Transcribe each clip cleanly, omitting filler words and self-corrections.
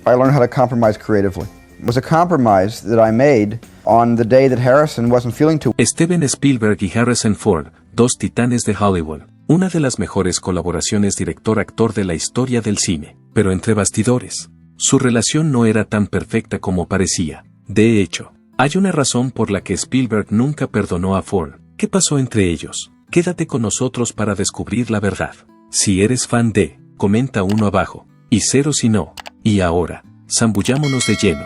I learned how to compromise creatively. It was a compromise that I made on the day that Harrison wasn't feeling too. Steven Spielberg y Harrison Ford, dos titanes de Hollywood, una de las mejores colaboraciones director-actor de la historia del cine, pero entre bastidores, su relación no era tan perfecta como parecía. De hecho, hay una razón por la que Spielberg nunca perdonó a Ford. ¿Qué pasó entre ellos? Quédate con nosotros para descubrir la verdad. Si eres fan de, comenta 1 abajo, y 0 si no. Y ahora, zambullámonos de lleno.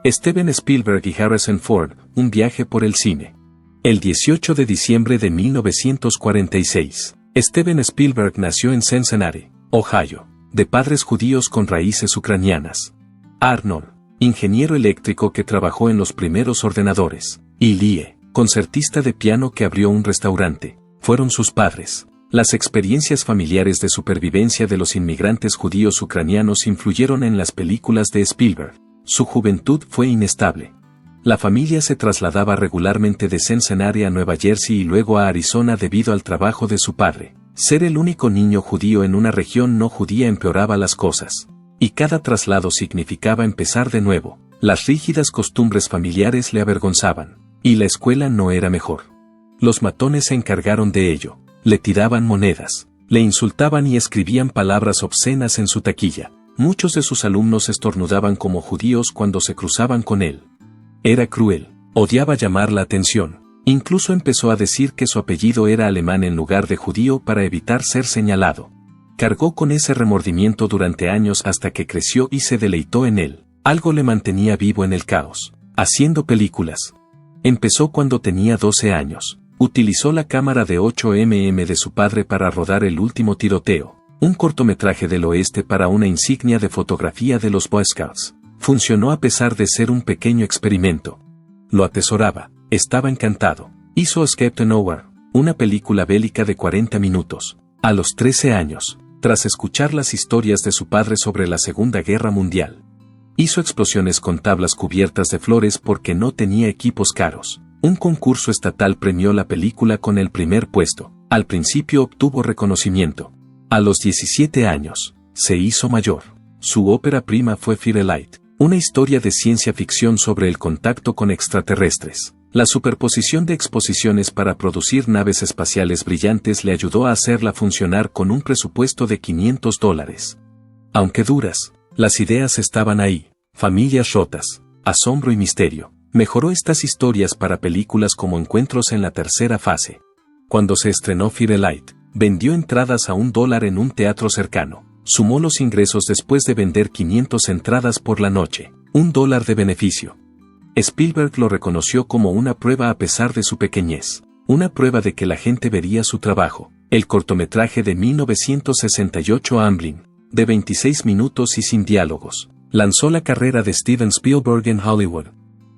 Steven Spielberg y Harrison Ford, un viaje por el cine. El 18 de diciembre de 1946, Steven Spielberg nació en Cincinnati, Ohio, de padres judíos con raíces ucranianas. Arnold, ingeniero eléctrico que trabajó en los primeros ordenadores, y Lie, concertista de piano que abrió un restaurante, fueron sus padres. Las experiencias familiares de supervivencia de los inmigrantes judíos ucranianos influyeron en las películas de Spielberg. Su juventud fue inestable. La familia se trasladaba regularmente de Cincinnati a Nueva Jersey y luego a Arizona debido al trabajo de su padre. Ser el único niño judío en una región no judía empeoraba las cosas. Y cada traslado significaba empezar de nuevo. Las rígidas costumbres familiares le avergonzaban. Y la escuela no era mejor. Los matones se encargaron de ello. Le tiraban monedas, le insultaban y escribían palabras obscenas en su taquilla. Muchos de sus alumnos estornudaban como judíos cuando se cruzaban con él. Era cruel, odiaba llamar la atención. Incluso empezó a decir que su apellido era alemán en lugar de judío para evitar ser señalado. Cargó con ese remordimiento durante años hasta que creció y se deleitó en él. Algo le mantenía vivo en el caos, haciendo películas. Empezó cuando tenía 12 años. Utilizó la cámara de 8 mm de su padre para rodar El último tiroteo, un cortometraje del oeste para una insignia de fotografía de los Boy Scouts. Funcionó a pesar de ser un pequeño experimento. Lo atesoraba, estaba encantado. Hizo Escape to Nowhere, una película bélica de 40 minutos. A los 13 años, tras escuchar las historias de su padre sobre la Segunda Guerra Mundial. Hizo explosiones con tablas cubiertas de flores porque no tenía equipos caros. Un concurso estatal premió la película con el primer puesto. Al principio obtuvo reconocimiento. A los 17 años, se hizo mayor. Su ópera prima fue Firelight, una historia de ciencia ficción sobre el contacto con extraterrestres. La superposición de exposiciones para producir naves espaciales brillantes le ayudó a hacerla funcionar con un presupuesto de $500. Aunque duras, las ideas estaban ahí. Familias rotas, asombro y misterio. Mejoró estas historias para películas como Encuentros en la tercera fase. Cuando se estrenó Firelight, vendió entradas a $1 en un teatro cercano. Sumó los ingresos después de vender 500 entradas por la noche, $1 de beneficio. Spielberg lo reconoció como una prueba a pesar de su pequeñez. Una prueba de que la gente vería su trabajo. El cortometraje de 1968 Amblin, de 26 minutos y sin diálogos, lanzó la carrera de Steven Spielberg en Hollywood.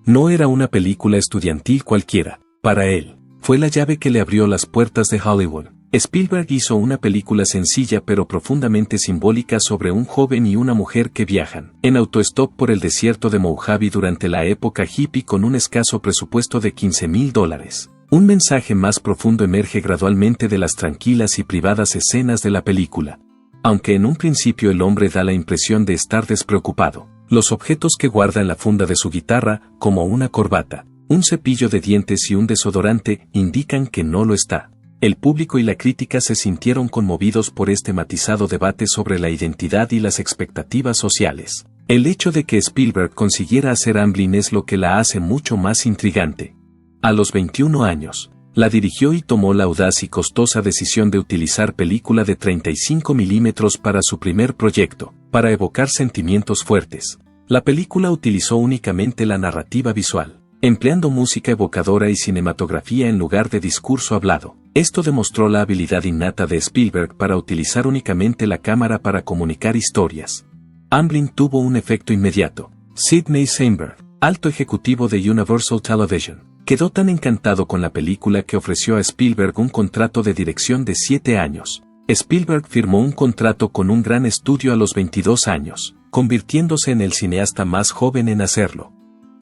No era una película estudiantil cualquiera, para él, fue la llave que le abrió las puertas de Hollywood. Spielberg hizo una película sencilla pero profundamente simbólica sobre un joven y una mujer que viajan en autostop por el desierto de Mojave durante la época hippie con un escaso presupuesto de $15,000. Un mensaje más profundo emerge gradualmente de las tranquilas y privadas escenas de la película. Aunque en un principio el hombre da la impresión de estar despreocupado, los objetos que guarda en la funda de su guitarra, como una corbata, un cepillo de dientes y un desodorante, indican que no lo está. El público y la crítica se sintieron conmovidos por este matizado debate sobre la identidad y las expectativas sociales. El hecho de que Spielberg consiguiera hacer Amblin es lo que la hace mucho más intrigante. A los 21 años, la dirigió y tomó la audaz y costosa decisión de utilizar película de 35 milímetros para su primer proyecto, para evocar sentimientos fuertes. La película utilizó únicamente la narrativa visual, empleando música evocadora y cinematografía en lugar de discurso hablado. Esto demostró la habilidad innata de Spielberg para utilizar únicamente la cámara para comunicar historias. Amblin tuvo un efecto inmediato. Sidney Sheinberg, alto ejecutivo de Universal Television, quedó tan encantado con la película que ofreció a Spielberg un contrato de dirección de 7 años. Spielberg firmó un contrato con un gran estudio a los 22 años, convirtiéndose en el cineasta más joven en hacerlo.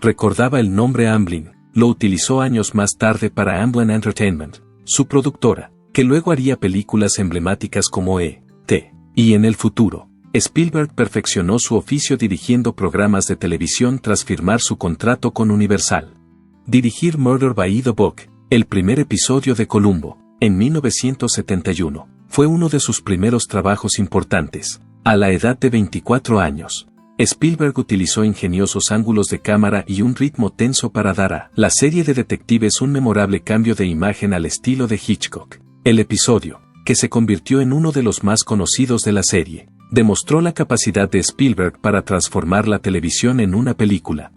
Recordaba el nombre Amblin, lo utilizó años más tarde para Amblin Entertainment, su productora, que luego haría películas emblemáticas como E.T. y en el futuro. Spielberg perfeccionó su oficio dirigiendo programas de televisión tras firmar su contrato con Universal. Dirigir Murder by the Book, el primer episodio de Columbo, en 1971, fue uno de sus primeros trabajos importantes. A la edad de 24 años, Spielberg utilizó ingeniosos ángulos de cámara y un ritmo tenso para dar a la serie de detectives un memorable cambio de imagen al estilo de Hitchcock. El episodio, que se convirtió en uno de los más conocidos de la serie, demostró la capacidad de Spielberg para transformar la televisión en una película.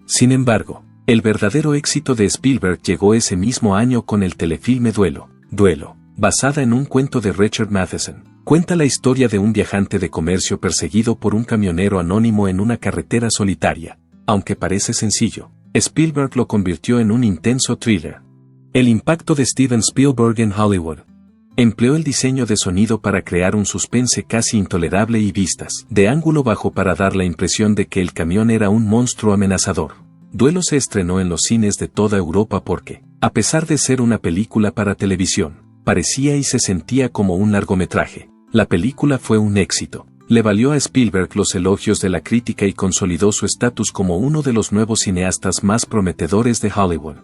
Sin embargo, el verdadero éxito de Spielberg llegó ese mismo año con el telefilme Duelo, basada en un cuento de Richard Matheson. Cuenta la historia de un viajante de comercio perseguido por un camionero anónimo en una carretera solitaria. Aunque parece sencillo, Spielberg lo convirtió en un intenso thriller. El impacto de Steven Spielberg en Hollywood. Empleó el diseño de sonido para crear un suspense casi intolerable y vistas de ángulo bajo para dar la impresión de que el camión era un monstruo amenazador. Duelo se estrenó en los cines de toda Europa porque, a pesar de ser una película para televisión, parecía y se sentía como un largometraje. La película fue un éxito. Le valió a Spielberg los elogios de la crítica y consolidó su estatus como uno de los nuevos cineastas más prometedores de Hollywood.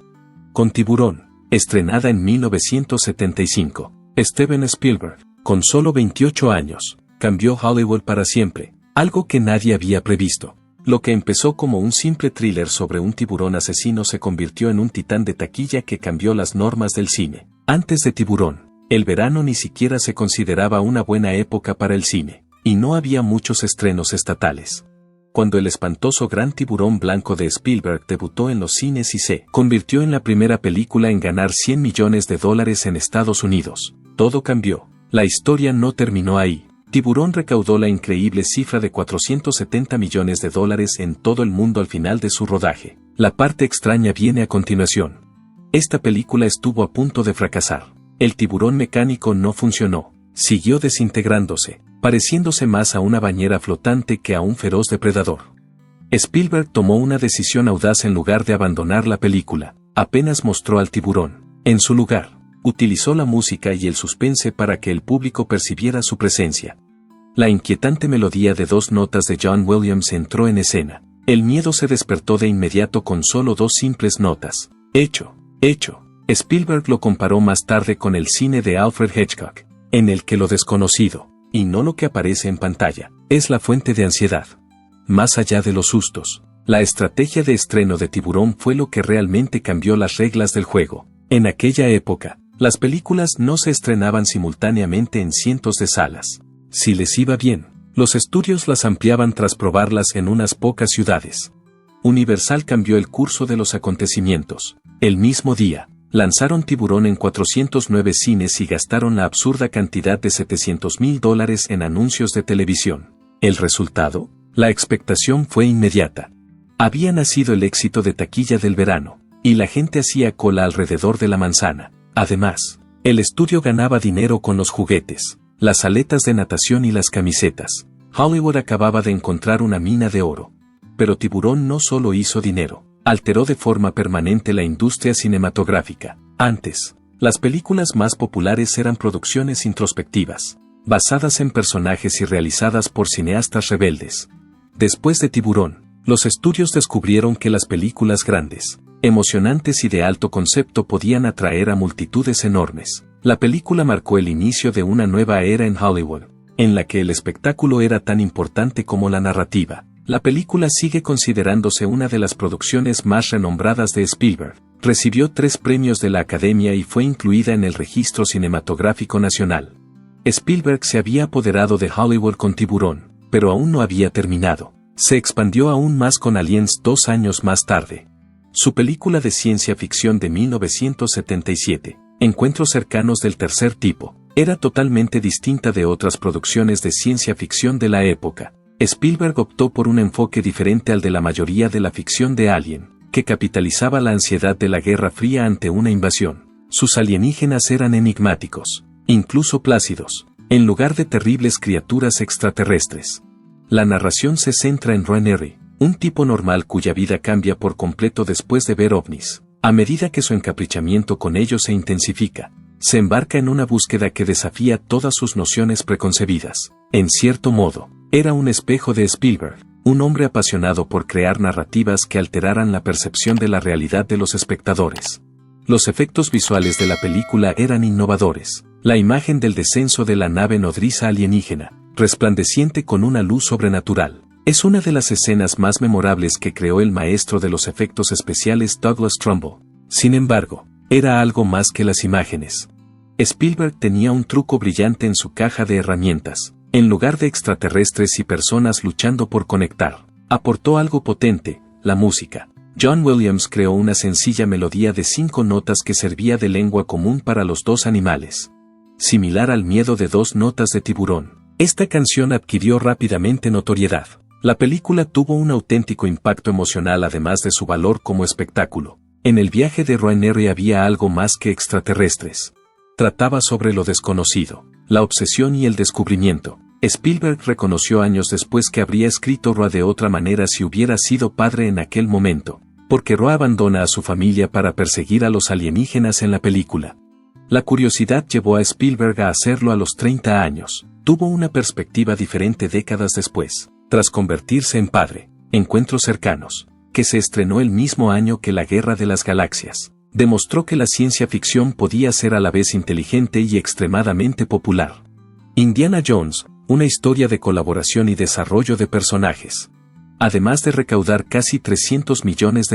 Con Tiburón, estrenada en 1975, Steven Spielberg, con solo 28 años, cambió Hollywood para siempre, algo que nadie había previsto. Lo que empezó como un simple thriller sobre un tiburón asesino se convirtió en un titán de taquilla que cambió las normas del cine. Antes de Tiburón, el verano ni siquiera se consideraba una buena época para el cine, y no había muchos estrenos estatales. Cuando el espantoso Gran Tiburón Blanco de Spielberg debutó en los cines y se convirtió en la primera película en ganar $100 millones en Estados Unidos, todo cambió. La historia no terminó ahí. Tiburón recaudó la increíble cifra de $470 millones en todo el mundo al final de su rodaje. La parte extraña viene a continuación. Esta película estuvo a punto de fracasar. El tiburón mecánico no funcionó, siguió desintegrándose, pareciéndose más a una bañera flotante que a un feroz depredador. Spielberg tomó una decisión audaz en lugar de abandonar la película, apenas mostró al tiburón. En su lugar, utilizó la música y el suspense para que el público percibiera su presencia. La inquietante melodía de 2 notas de John Williams entró en escena. El miedo se despertó de inmediato con solo 2 simples notas. Hecho. Spielberg lo comparó más tarde con el cine de Alfred Hitchcock, en el que lo desconocido, y no lo que aparece en pantalla, es la fuente de ansiedad. Más allá de los sustos, la estrategia de estreno de Tiburón fue lo que realmente cambió las reglas del juego. En aquella época, las películas no se estrenaban simultáneamente en cientos de salas. Si les iba bien, los estudios las ampliaban tras probarlas en unas pocas ciudades. Universal cambió el curso de los acontecimientos. El mismo día, lanzaron Tiburón en 409 cines y gastaron la absurda cantidad de $700,000 en anuncios de televisión. ¿El resultado? La expectación fue inmediata. Había nacido el éxito de taquilla del verano, y la gente hacía cola alrededor de la manzana. Además, el estudio ganaba dinero con los juguetes, las aletas de natación y las camisetas. Hollywood acababa de encontrar una mina de oro. Pero Tiburón no solo hizo dinero, alteró de forma permanente la industria cinematográfica. Antes, las películas más populares eran producciones introspectivas, basadas en personajes y realizadas por cineastas rebeldes. Después de Tiburón, los estudios descubrieron que las películas grandes, emocionantes y de alto concepto podían atraer a multitudes enormes. La película marcó el inicio de una nueva era en Hollywood, en la que el espectáculo era tan importante como la narrativa. La película sigue considerándose una de las producciones más renombradas de Spielberg. Recibió 3 premios de la Academia y fue incluida en el Registro Cinematográfico Nacional. Spielberg se había apoderado de Hollywood con Tiburón, pero aún no había terminado. Se expandió aún más con Aliens 2 años más tarde. Su película de ciencia ficción de 1977, Encuentros cercanos del tercer tipo, era totalmente distinta de otras producciones de ciencia ficción de la época. Spielberg optó por un enfoque diferente al de la mayoría de la ficción de Alien, que capitalizaba la ansiedad de la Guerra Fría ante una invasión. Sus alienígenas eran enigmáticos, incluso plácidos, en lugar de terribles criaturas extraterrestres. La narración se centra en Ron Neary, un tipo normal cuya vida cambia por completo después de ver ovnis. A medida que su encaprichamiento con ellos se intensifica, se embarca en una búsqueda que desafía todas sus nociones preconcebidas. En cierto modo, Era un espejo de Spielberg, un hombre apasionado por crear narrativas que alteraran la percepción de la realidad de los espectadores. Los efectos visuales de la película eran innovadores. La imagen del descenso de la nave nodriza alienígena, resplandeciente con una luz sobrenatural, es una de las escenas más memorables que creó el maestro de los efectos especiales Douglas Trumbull. Sin embargo, era algo más que las imágenes. Spielberg tenía un truco brillante en su caja de herramientas. En lugar de extraterrestres y personas luchando por conectar, aportó algo potente, la música. John Williams creó una sencilla melodía de 5 notas que servía de lengua común para los dos animales. Similar al miedo de 2 notas de tiburón, esta canción adquirió rápidamente notoriedad. La película tuvo un auténtico impacto emocional además de su valor como espectáculo. En el viaje de Rhaenyra había algo más que extraterrestres. Trataba sobre lo desconocido, la obsesión y el descubrimiento. Spielberg reconoció años después que habría escrito Roa de otra manera si hubiera sido padre en aquel momento, porque Roa abandona a su familia para perseguir a los alienígenas en la película. La curiosidad llevó a Spielberg a hacerlo a los 30 años. Tuvo una perspectiva diferente décadas después, tras convertirse en padre. Encuentros cercanos, que se estrenó el mismo año que La Guerra de las Galaxias, demostró que la ciencia ficción podía ser a la vez inteligente y extremadamente popular. Indiana Jones, una historia de colaboración y desarrollo de personajes. Además de recaudar casi $300 millones,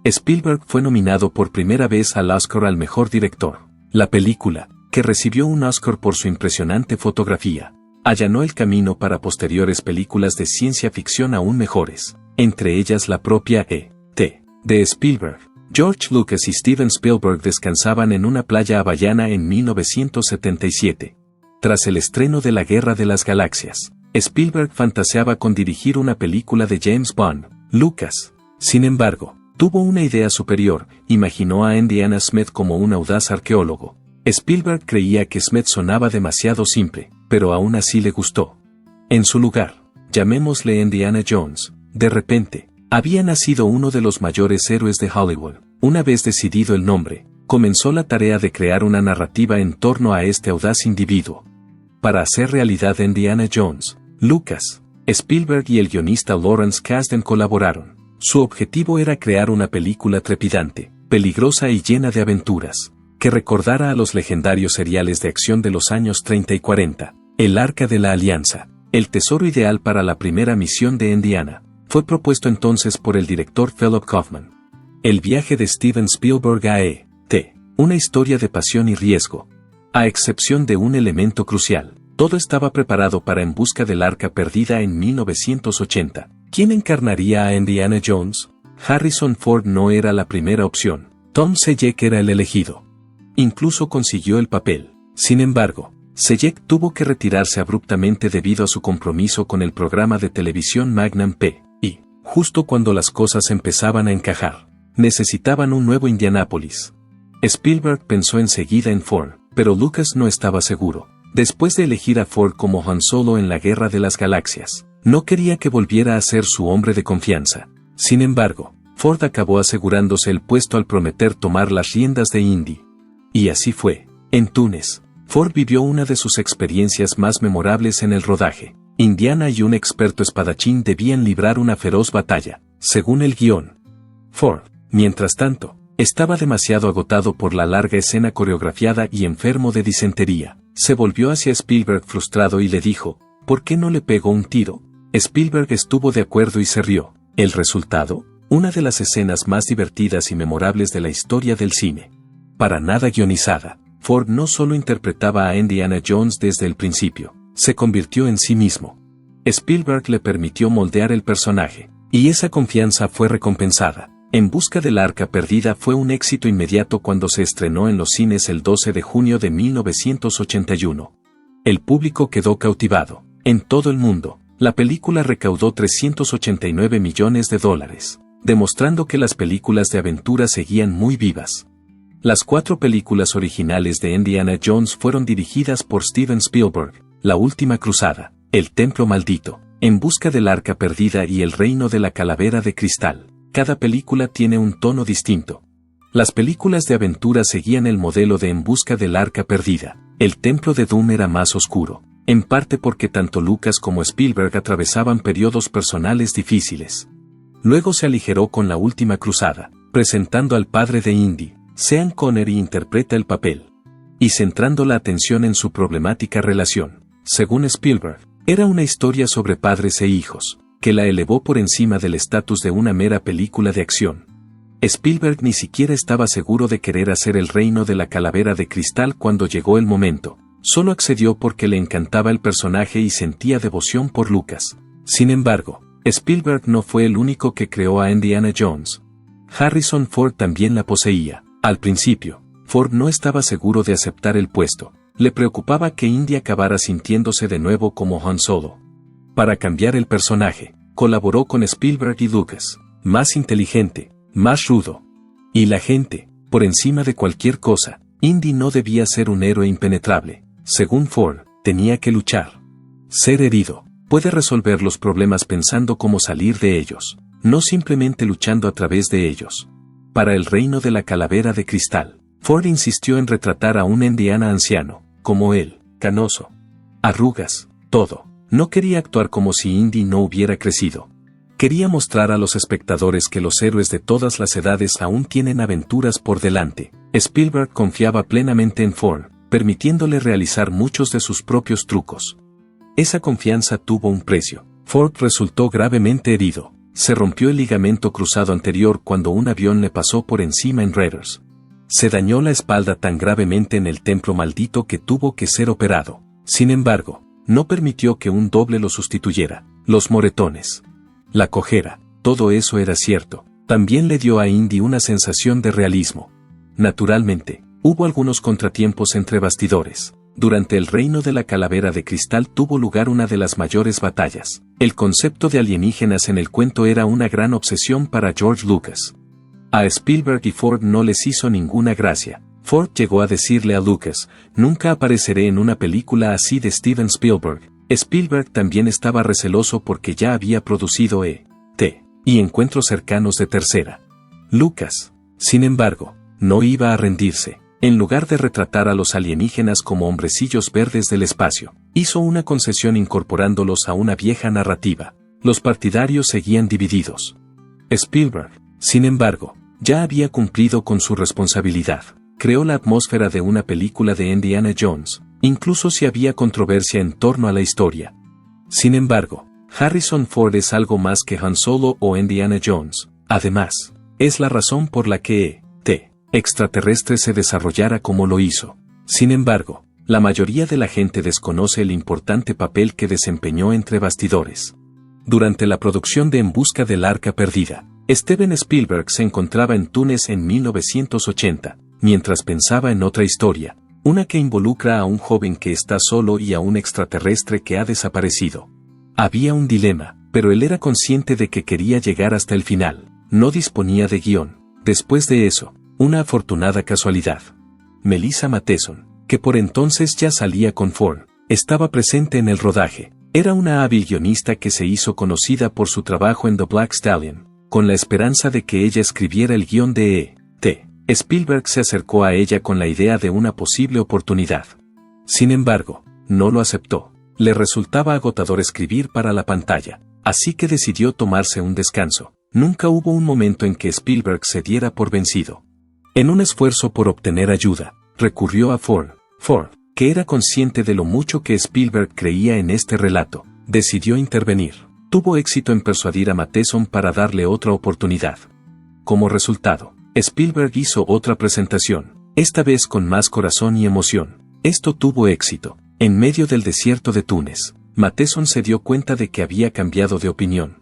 Spielberg fue nominado por primera vez al Oscar al mejor director. La película, que recibió un Oscar por su impresionante fotografía, allanó el camino para posteriores películas de ciencia ficción aún mejores, entre ellas la propia E.T. de Spielberg. George Lucas y Steven Spielberg descansaban en una playa hawaiana en 1977. Tras el estreno de La Guerra de las Galaxias, Spielberg fantaseaba con dirigir una película de James Bond. Lucas, sin embargo, tuvo una idea superior. Imaginó a Indiana Smith como un audaz arqueólogo. Spielberg creía que Smith sonaba demasiado simple, pero aún así le gustó. En su lugar, llamémosle Indiana Jones. De repente, había nacido uno de los mayores héroes de Hollywood. Una vez decidido el nombre, comenzó la tarea de crear una narrativa en torno a este audaz individuo. Para hacer realidad Indiana Jones, Lucas, Spielberg y el guionista Lawrence Kasdan colaboraron. Su objetivo era crear una película trepidante, peligrosa y llena de aventuras, que recordara a los legendarios seriales de acción de los años 30 y 40. El Arca de la Alianza, el tesoro ideal para la primera misión de Indiana, fue propuesto entonces por el director Philip Kaufman. El viaje de Steven Spielberg a E.T., una historia de pasión y riesgo. A excepción de un elemento crucial, todo estaba preparado para En busca del arca perdida en 1980. ¿Quién encarnaría a Indiana Jones? Harrison Ford no era la primera opción. Tom Selleck era el elegido. Incluso consiguió el papel. Sin embargo, Selleck tuvo que retirarse abruptamente debido a su compromiso con el programa de televisión Magnum P.I. Justo cuando las cosas empezaban a encajar, necesitaban un nuevo Indianápolis. Spielberg pensó enseguida en Ford, pero Lucas no estaba seguro. Después de elegir a Ford como Han Solo en La Guerra de las Galaxias, no quería que volviera a ser su hombre de confianza. Sin embargo, Ford acabó asegurándose el puesto al prometer tomar las riendas de Indy. Y así fue. En Túnez, Ford vivió una de sus experiencias más memorables en el rodaje. Indiana y un experto espadachín debían librar una feroz batalla, según el guión. Ford, mientras tanto, estaba demasiado agotado por la larga escena coreografiada y enfermo de disentería. Se volvió hacia Spielberg frustrado y le dijo, ¿por qué no le pegó un tiro? Spielberg estuvo de acuerdo y se rió. ¿El resultado? Una de las escenas más divertidas y memorables de la historia del cine. Para nada guionizada, Ford no solo interpretaba a Indiana Jones desde el principio, se convirtió en sí mismo. Spielberg le permitió moldear el personaje, y esa confianza fue recompensada. En busca del arca perdida fue un éxito inmediato cuando se estrenó en los cines el 12 de junio de 1981. El público quedó cautivado. En todo el mundo, la película recaudó $389 millones, demostrando que las películas de aventura seguían muy vivas. Las 4 películas originales de Indiana Jones fueron dirigidas por Steven Spielberg: La Última Cruzada, El Templo Maldito, En busca del arca perdida y El Reino de la Calavera de Cristal. Cada película tiene un tono distinto. Las películas de aventura seguían el modelo de En busca del arca perdida. El templo de Doom era más oscuro, en parte porque tanto Lucas como Spielberg atravesaban periodos personales difíciles. Luego se aligeró con La Última Cruzada, presentando al padre de Indy, Sean Connery interpreta el papel, y centrando la atención en su problemática relación. Según Spielberg, era una historia sobre padres e hijos, que la elevó por encima del estatus de una mera película de acción. Spielberg ni siquiera estaba seguro de querer hacer El Reino de la Calavera de Cristal cuando llegó el momento, solo accedió porque le encantaba el personaje y sentía devoción por Lucas. Sin embargo, Spielberg no fue el único que creó a Indiana Jones. Harrison Ford también la poseía. Al principio, Ford no estaba seguro de aceptar el puesto, le preocupaba que Indy acabara sintiéndose de nuevo como Han Solo. Para cambiar el personaje, colaboró con Spielberg y Lucas, más inteligente, más rudo. Y la gente, por encima de cualquier cosa, Indy no debía ser un héroe impenetrable, según Ford, tenía que luchar. Ser herido, puede resolver los problemas pensando cómo salir de ellos, no simplemente luchando a través de ellos. Para El Reino de la Calavera de Cristal, Ford insistió en retratar a un Indiana anciano, como él, canoso. Arrugas, todo. No quería actuar como si Indy no hubiera crecido. Quería mostrar a los espectadores que los héroes de todas las edades aún tienen aventuras por delante. Spielberg confiaba plenamente en Ford, permitiéndole realizar muchos de sus propios trucos. Esa confianza tuvo un precio. Ford resultó gravemente herido. Se rompió el ligamento cruzado anterior cuando un avión le pasó por encima en Raiders. Se dañó la espalda tan gravemente en el templo maldito que tuvo que ser operado. Sin embargo, no permitió que un doble lo sustituyera. Los moretones, la cojera, todo eso era cierto. También le dio a Indy una sensación de realismo. Naturalmente, hubo algunos contratiempos entre bastidores. Durante El Reino de la Calavera de Cristal tuvo lugar una de las mayores batallas. El concepto de alienígenas en el cuento era una gran obsesión para George Lucas. A Spielberg y Ford no les hizo ninguna gracia. Ford llegó a decirle a Lucas, nunca apareceré en una película así de Steven Spielberg. Spielberg también estaba receloso porque ya había producido E.T. y Encuentros Cercanos de tercera. Lucas, sin embargo, no iba a rendirse. En lugar de retratar a los alienígenas como hombrecillos verdes del espacio, hizo una concesión incorporándolos a una vieja narrativa. Los partidarios seguían divididos. Spielberg, sin embargo, ya había cumplido con su responsabilidad. Creó la atmósfera de una película de Indiana Jones, incluso si había controversia en torno a la historia. Sin embargo, Harrison Ford es algo más que Han Solo o Indiana Jones. Además, es la razón por la que E.T. extraterrestre se desarrollara como lo hizo. Sin embargo, la mayoría de la gente desconoce el importante papel que desempeñó entre bastidores. Durante la producción de En Busca del Arca Perdida, Steven Spielberg se encontraba en Túnez en 1980, mientras pensaba en otra historia, una que involucra a un joven que está solo y a un extraterrestre que ha desaparecido. Había un dilema, pero él era consciente de que quería llegar hasta el final. No disponía de guión. Después de eso, una afortunada casualidad. Melissa Matheson, que por entonces ya salía con Ford, estaba presente en el rodaje. Era una hábil guionista que se hizo conocida por su trabajo en The Black Stallion, con la esperanza de que ella escribiera el guión de E.T. Spielberg se acercó a ella con la idea de una posible oportunidad. Sin embargo, no lo aceptó. Le resultaba agotador escribir para la pantalla, así que decidió tomarse un descanso. Nunca hubo un momento en que Spielberg se diera por vencido. En un esfuerzo por obtener ayuda, recurrió a Ford. Ford, que era consciente de lo mucho que Spielberg creía en este relato, decidió intervenir. Tuvo éxito en persuadir a Matheson para darle otra oportunidad. Como resultado, Spielberg hizo otra presentación, esta vez con más corazón y emoción. Esto tuvo éxito. En medio del desierto de Túnez, Matheson se dio cuenta de que había cambiado de opinión.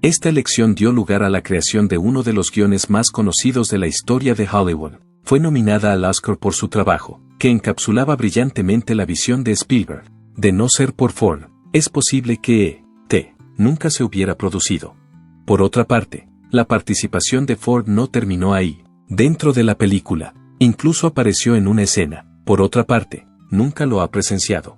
Esta elección dio lugar a la creación de uno de los guiones más conocidos de la historia de Hollywood. Fue nominada al Oscar por su trabajo, que encapsulaba brillantemente la visión de Spielberg. De no ser por Ford, es posible que E.T. nunca se hubiera producido. Por otra parte, la participación de Ford no terminó ahí. Dentro de la película, incluso apareció en una escena. Por otra parte, nunca lo ha presenciado.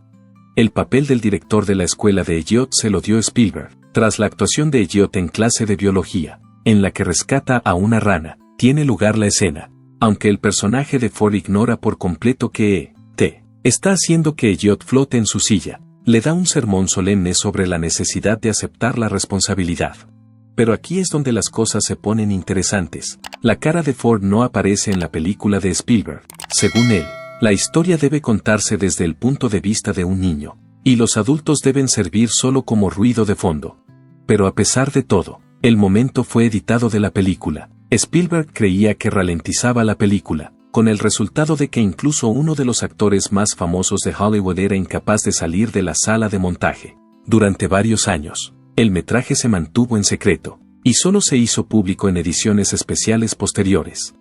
El papel del director de la escuela de Elliot se lo dio Spielberg, tras la actuación de Elliot en clase de biología, en la que rescata a una rana, tiene lugar la escena, aunque el personaje de Ford ignora por completo que E.T. está haciendo que Elliot flote en su silla. le da un sermón solemne sobre la necesidad de aceptar la responsabilidad. Pero aquí es donde las cosas se ponen interesantes. La cara de Ford no aparece en la película de Spielberg. Según él, la historia debe contarse desde el punto de vista de un niño, y los adultos deben servir solo como ruido de fondo. Pero a pesar de todo, el momento fue editado de la película. Spielberg creía que ralentizaba la película, con el resultado de que incluso uno de los actores más famosos de Hollywood era incapaz de salir de la sala de montaje. Durante varios años, el metraje se mantuvo en secreto, y solo se hizo público en ediciones especiales posteriores.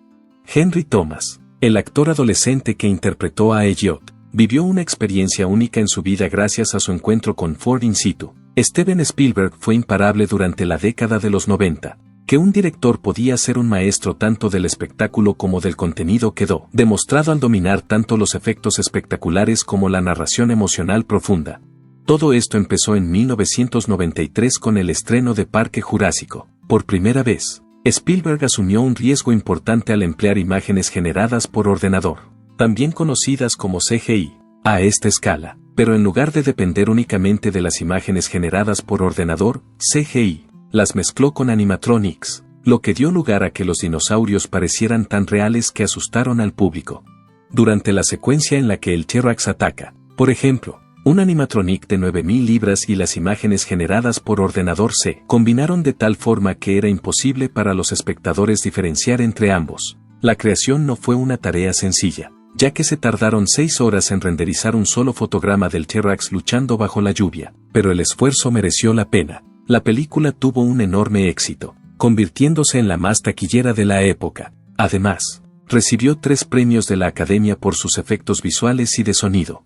Henry Thomas, el actor adolescente que interpretó a Elliot, vivió una experiencia única en su vida gracias a su encuentro con Ford in situ. Steven Spielberg fue imparable durante la década de los 90. Que un director podía ser un maestro tanto del espectáculo como del contenido quedó demostrado al dominar tanto los efectos espectaculares como la narración emocional profunda. Todo esto empezó en 1993 con el estreno de Parque Jurásico. Por primera vez, Spielberg asumió un riesgo importante al emplear imágenes generadas por ordenador, también conocidas como CGI, a esta escala, pero en lugar de depender únicamente de las imágenes generadas por ordenador, CGI, las mezcló con animatronics, lo que dio lugar a que los dinosaurios parecieran tan reales que asustaron al público. Durante la secuencia en la que el T-Rex ataca, por ejemplo, un animatronic de 9.000 libras y las imágenes generadas por ordenador se combinaron de tal forma que era imposible para los espectadores diferenciar entre ambos. La creación no fue una tarea sencilla, ya que se tardaron 6 horas en renderizar un solo fotograma del T-Rex luchando bajo la lluvia, pero el esfuerzo mereció la pena. La película tuvo un enorme éxito, convirtiéndose en la más taquillera de la época. Además, recibió 3 premios de la Academia por sus efectos visuales y de sonido.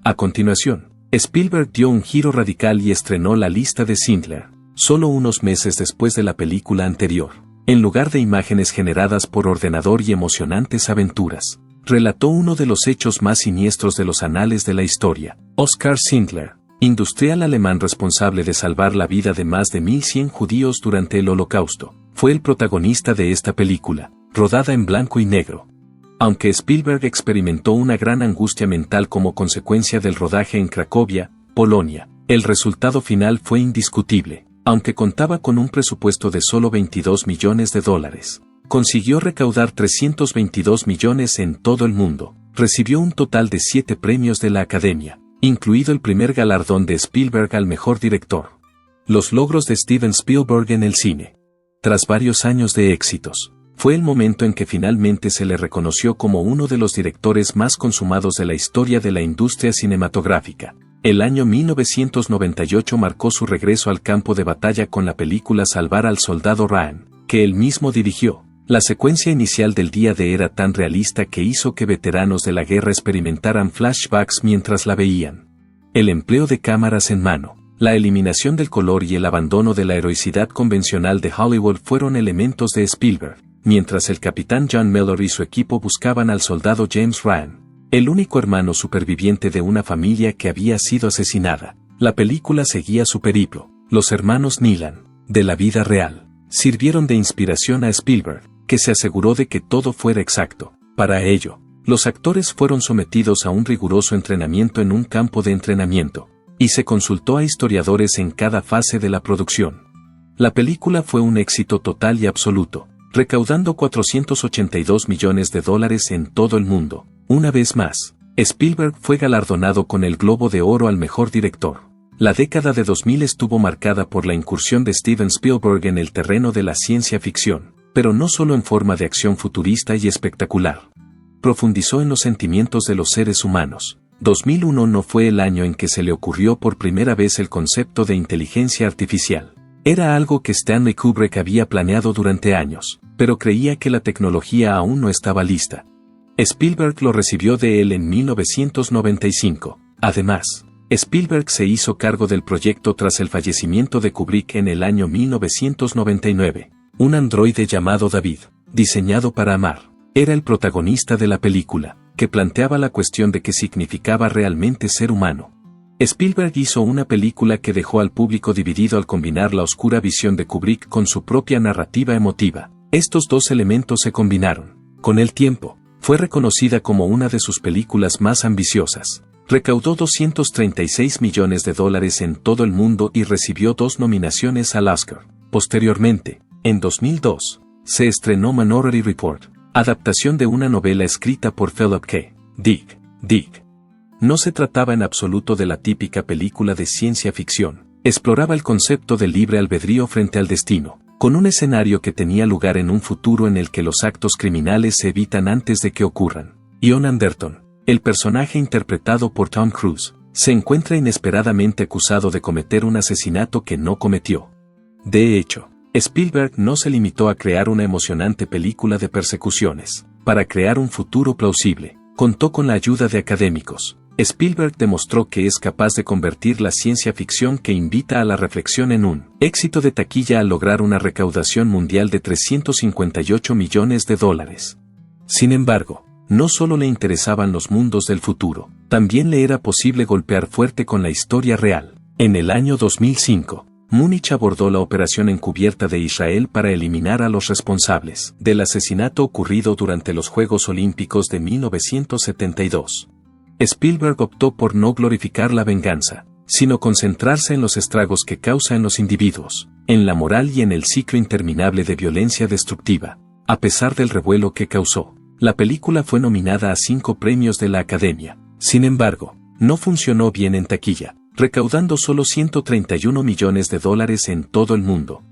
A continuación, Spielberg dio un giro radical y estrenó La lista de Schindler, solo unos meses después de la película anterior. En lugar de imágenes generadas por ordenador y emocionantes aventuras, relató uno de los hechos más siniestros de los anales de la historia. Oskar Schindler, industrial alemán responsable de salvar la vida de más de 1.100 judíos durante el Holocausto, fue el protagonista de esta película, rodada en blanco y negro. Aunque Spielberg experimentó una gran angustia mental como consecuencia del rodaje en Cracovia, Polonia, el resultado final fue indiscutible. Aunque contaba con un presupuesto de solo $22 millones, consiguió recaudar 322 millones en todo el mundo. Recibió un total de 7 premios de la Academia, incluido el primer galardón de Spielberg al mejor director. Los logros de Steven Spielberg en el cine. Tras varios años de éxitos, fue el momento en que finalmente se le reconoció como uno de los directores más consumados de la historia de la industria cinematográfica. El año 1998 marcó su regreso al campo de batalla con la película Salvar al Soldado Ryan, que él mismo dirigió. La secuencia inicial del día D era tan realista que hizo que veteranos de la guerra experimentaran flashbacks mientras la veían. El empleo de cámaras en mano, la eliminación del color y el abandono de la heroicidad convencional de Hollywood fueron elementos de Spielberg, mientras el capitán John Mellor y su equipo buscaban al soldado James Ryan, el único hermano superviviente de una familia que había sido asesinada. La película seguía su periplo. Los hermanos Nealon, de la vida real, sirvieron de inspiración a Spielberg, que se aseguró de que todo fuera exacto. Para ello, los actores fueron sometidos a un riguroso entrenamiento en un campo de entrenamiento, y se consultó a historiadores en cada fase de la producción. La película fue un éxito total y absoluto, recaudando $482 millones en todo el mundo. Una vez más, Spielberg fue galardonado con el Globo de Oro al mejor director. La década de 2000 estuvo marcada por la incursión de Steven Spielberg en el terreno de la ciencia ficción, pero no solo en forma de acción futurista y espectacular. Profundizó en los sentimientos de los seres humanos. 2001 no fue el año en que se le ocurrió por primera vez el concepto de inteligencia artificial. Era algo que Stanley Kubrick había planeado durante años, pero creía que la tecnología aún no estaba lista. Spielberg lo recibió de él en 1995. Además, Spielberg se hizo cargo del proyecto tras el fallecimiento de Kubrick en el año 1999. Un androide llamado David, diseñado para amar, era el protagonista de la película, que planteaba la cuestión de qué significaba realmente ser humano. Spielberg hizo una película que dejó al público dividido al combinar la oscura visión de Kubrick con su propia narrativa emotiva. Estos dos elementos se combinaron. Con el tiempo, fue reconocida como una de sus películas más ambiciosas. Recaudó 236 millones de dólares en todo el mundo y recibió 2 nominaciones al Oscar. Posteriormente, en 2002, se estrenó Minority Report, adaptación de una novela escrita por Philip K. Dick. No se trataba en absoluto de la típica película de ciencia ficción. Exploraba el concepto del libre albedrío frente al destino, con un escenario que tenía lugar en un futuro en el que los actos criminales se evitan antes de que ocurran. Ian Anderton, el personaje interpretado por Tom Cruise, se encuentra inesperadamente acusado de cometer un asesinato que no cometió. De hecho, Spielberg no se limitó a crear una emocionante película de persecuciones. Para crear un futuro plausible, contó con la ayuda de académicos. Spielberg demostró que es capaz de convertir la ciencia ficción que invita a la reflexión en un éxito de taquilla al lograr una recaudación mundial de 358 millones de dólares. Sin embargo, no solo le interesaban los mundos del futuro, también le era posible golpear fuerte con la historia real. En el año 2005, Múnich abordó la operación encubierta de Israel para eliminar a los responsables del asesinato ocurrido durante los Juegos Olímpicos de 1972. Spielberg optó por no glorificar la venganza, sino concentrarse en los estragos que causa en los individuos, en la moral y en el ciclo interminable de violencia destructiva. A pesar del revuelo que causó, la película fue nominada a 5 premios de la Academia. Sin embargo, no funcionó bien en taquilla, recaudando solo 131 millones de dólares en todo el mundo.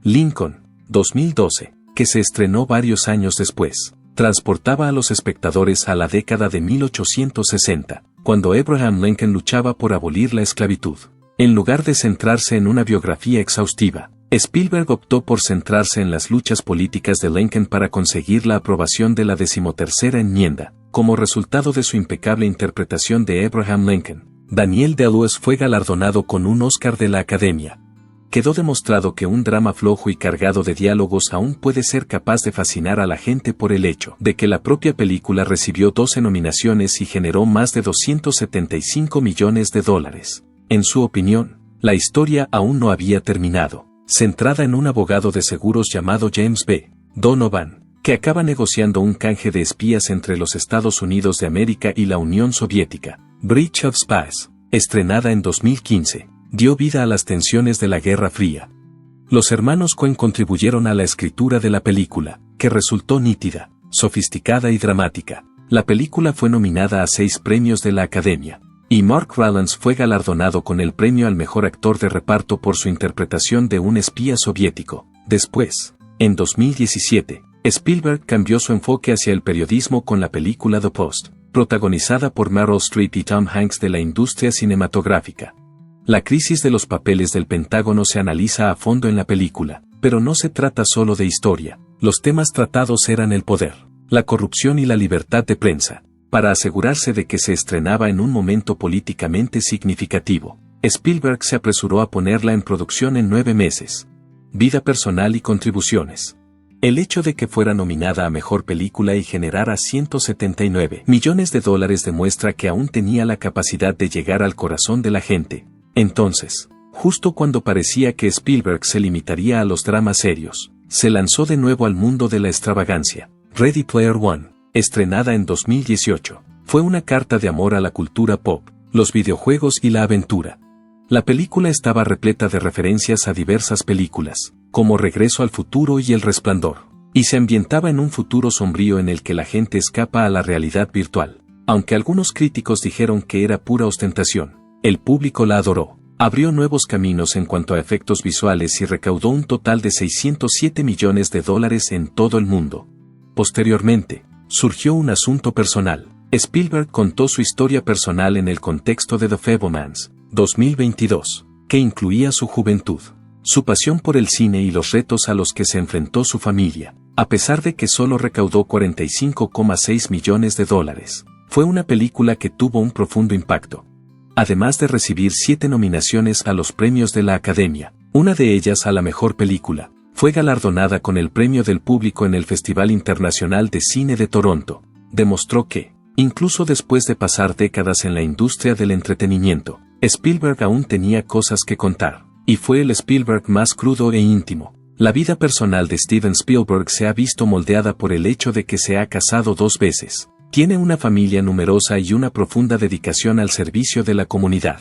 Lincoln, 2012, que se estrenó varios años después, transportaba a los espectadores a la década de 1860, cuando Abraham Lincoln luchaba por abolir la esclavitud. En lugar de centrarse en una biografía exhaustiva, Spielberg optó por centrarse en las luchas políticas de Lincoln para conseguir la aprobación de la 13ª enmienda. Como resultado de su impecable interpretación de Abraham Lincoln, Daniel Day-Lewis fue galardonado con un Oscar de la Academia. Quedó demostrado que un drama flojo y cargado de diálogos aún puede ser capaz de fascinar a la gente por el hecho de que la propia película recibió 12 nominaciones y generó más de 275 millones de dólares. En su opinión, la historia aún no había terminado, centrada en un abogado de seguros llamado James B. Donovan, que acaba negociando un canje de espías entre los Estados Unidos de América y la Unión Soviética. Bridge of Spies, estrenada en 2015, dio vida a las tensiones de la Guerra Fría. Los hermanos Coen contribuyeron a la escritura de la película, que resultó nítida, sofisticada y dramática. La película fue nominada a 6 premios de la Academia, y Mark Rylance fue galardonado con el premio al mejor actor de reparto por su interpretación de un espía soviético. Después, en 2017, Spielberg cambió su enfoque hacia el periodismo con la película The Post, protagonizada por Meryl Streep y Tom Hanks de la industria cinematográfica. La crisis de los papeles del Pentágono se analiza a fondo en la película, pero no se trata solo de historia. Los temas tratados eran el poder, la corrupción y la libertad de prensa. Para asegurarse de que se estrenaba en un momento políticamente significativo, Spielberg se apresuró a ponerla en producción en 9 meses. Vida personal y contribuciones. El hecho de que fuera nominada a Mejor Película y generara 179 millones de dólares demuestra que aún tenía la capacidad de llegar al corazón de la gente. Entonces, justo cuando parecía que Spielberg se limitaría a los dramas serios, se lanzó de nuevo al mundo de la extravagancia. Ready Player One, estrenada en 2018, fue una carta de amor a la cultura pop, los videojuegos y la aventura. La película estaba repleta de referencias a diversas películas, como Regreso al Futuro y El Resplandor, y se ambientaba en un futuro sombrío en el que la gente escapa a la realidad virtual. Aunque algunos críticos dijeron que era pura ostentación, el público la adoró. Abrió nuevos caminos en cuanto a efectos visuales y recaudó un total de 607 millones de dólares en todo el mundo. Posteriormente, surgió un asunto personal. Spielberg contó su historia personal en el contexto de The Fabelmans, 2022, que incluía su juventud, su pasión por el cine y los retos a los que se enfrentó su familia. A pesar de que solo recaudó 45,6 millones de dólares, fue una película que tuvo un profundo impacto. Además de recibir 7 nominaciones a los premios de la Academia, una de ellas a la mejor película, fue galardonada con el premio del público en el Festival Internacional de Cine de Toronto. Demostró que, incluso después de pasar décadas en la industria del entretenimiento, Spielberg aún tenía cosas que contar, y fue el Spielberg más crudo e íntimo. La vida personal de Steven Spielberg se ha visto moldeada por el hecho de que se ha casado 2 veces, Tiene una familia numerosa y una profunda dedicación al servicio de la comunidad.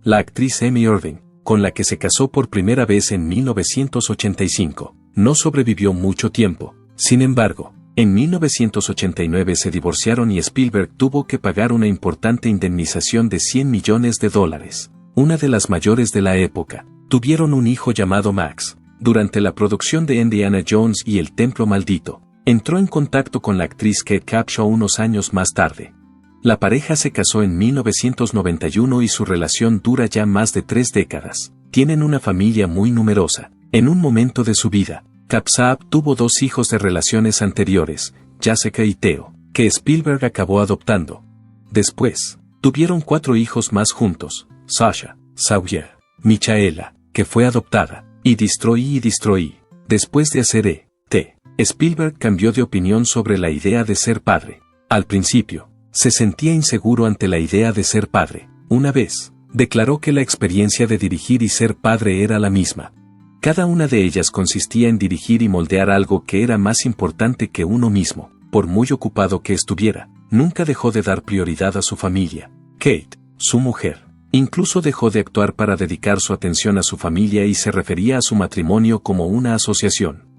La actriz Amy Irving, con la que se casó por primera vez en 1985, no sobrevivió mucho tiempo. Sin embargo, en 1989 se divorciaron y Spielberg tuvo que pagar una importante indemnización de $100 millones, una de las mayores de la época. Tuvieron un hijo llamado Max. Durante la producción de Indiana Jones y el Templo Maldito, entró en contacto con la actriz Kate Capshaw unos años más tarde. La pareja se casó en 1991 y su relación dura ya más de 3 décadas. Tienen una familia muy numerosa. En un momento de su vida, Capshaw tuvo 2 hijos de relaciones anteriores, Jessica y Theo, que Spielberg acabó adoptando. Después, tuvieron 4 hijos más juntos, Sasha, Sawyer, Michaela, que fue adoptada, y Destroy. Después de hacer E.T., Spielberg cambió de opinión sobre la idea de ser padre. Al principio, se sentía inseguro ante la idea de ser padre. Una vez, declaró que la experiencia de dirigir y ser padre era la misma. Cada una de ellas consistía en dirigir y moldear algo que era más importante que uno mismo. Por muy ocupado que estuviera, nunca dejó de dar prioridad a su familia. Kate, su mujer, incluso dejó de actuar para dedicar su atención a su familia y se refería a su matrimonio como una asociación.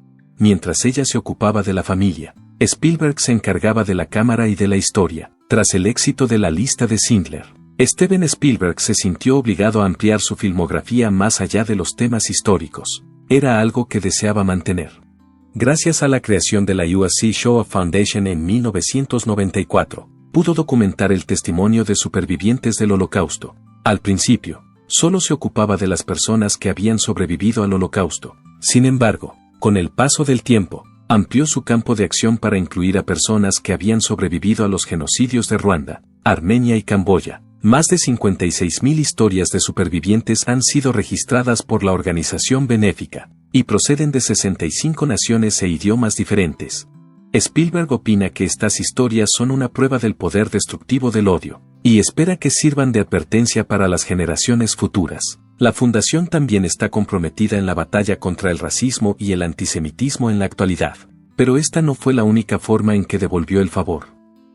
Mientras ella se ocupaba de la familia, Spielberg se encargaba de la cámara y de la historia. Tras el éxito de La lista de Schindler, Steven Spielberg se sintió obligado a ampliar su filmografía más allá de los temas históricos. Era algo que deseaba mantener. Gracias a la creación de la USC Shoah Foundation en 1994, pudo documentar el testimonio de supervivientes del Holocausto. Al principio, solo se ocupaba de las personas que habían sobrevivido al Holocausto. Sin embargo, con el paso del tiempo, amplió su campo de acción para incluir a personas que habían sobrevivido a los genocidios de Ruanda, Armenia y Camboya. Más de 56.000 historias de supervivientes han sido registradas por la organización benéfica, y proceden de 65 naciones e idiomas diferentes. Spielberg opina que estas historias son una prueba del poder destructivo del odio, y espera que sirvan de advertencia para las generaciones futuras. La fundación también está comprometida en la batalla contra el racismo y el antisemitismo en la actualidad, pero esta no fue la única forma en que devolvió el favor.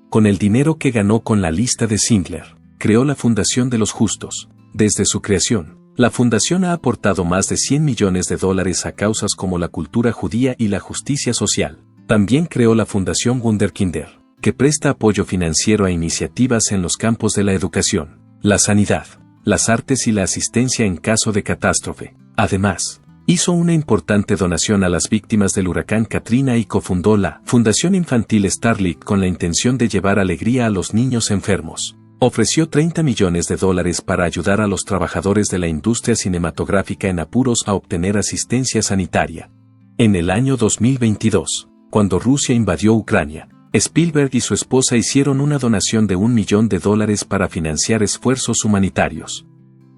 Con el dinero que ganó con La lista de Schindler, creó la Fundación de los Justos. Desde su creación, la fundación ha aportado más de $100 millones a causas como la cultura judía y la justicia social. También creó la Fundación Wunderkinder, que presta apoyo financiero a iniciativas en los campos de la educación, la sanidad, las artes y la asistencia en caso de catástrofe. Además, hizo una importante donación a las víctimas del huracán Katrina y cofundó la Fundación Infantil Starlight con la intención de llevar alegría a los niños enfermos. Ofreció $30 millones para ayudar a los trabajadores de la industria cinematográfica en apuros a obtener asistencia sanitaria. En el año 2022, cuando Rusia invadió Ucrania, Spielberg y su esposa hicieron una donación de $1 millón para financiar esfuerzos humanitarios.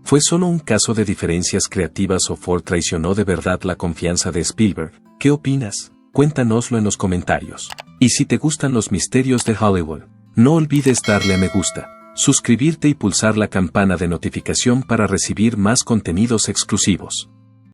¿Fue solo un caso de diferencias creativas o Ford traicionó de verdad la confianza de Spielberg? ¿Qué opinas? Cuéntanoslo en los comentarios. Y si te gustan los misterios de Hollywood, no olvides darle a me gusta, suscribirte y pulsar la campana de notificación para recibir más contenidos exclusivos.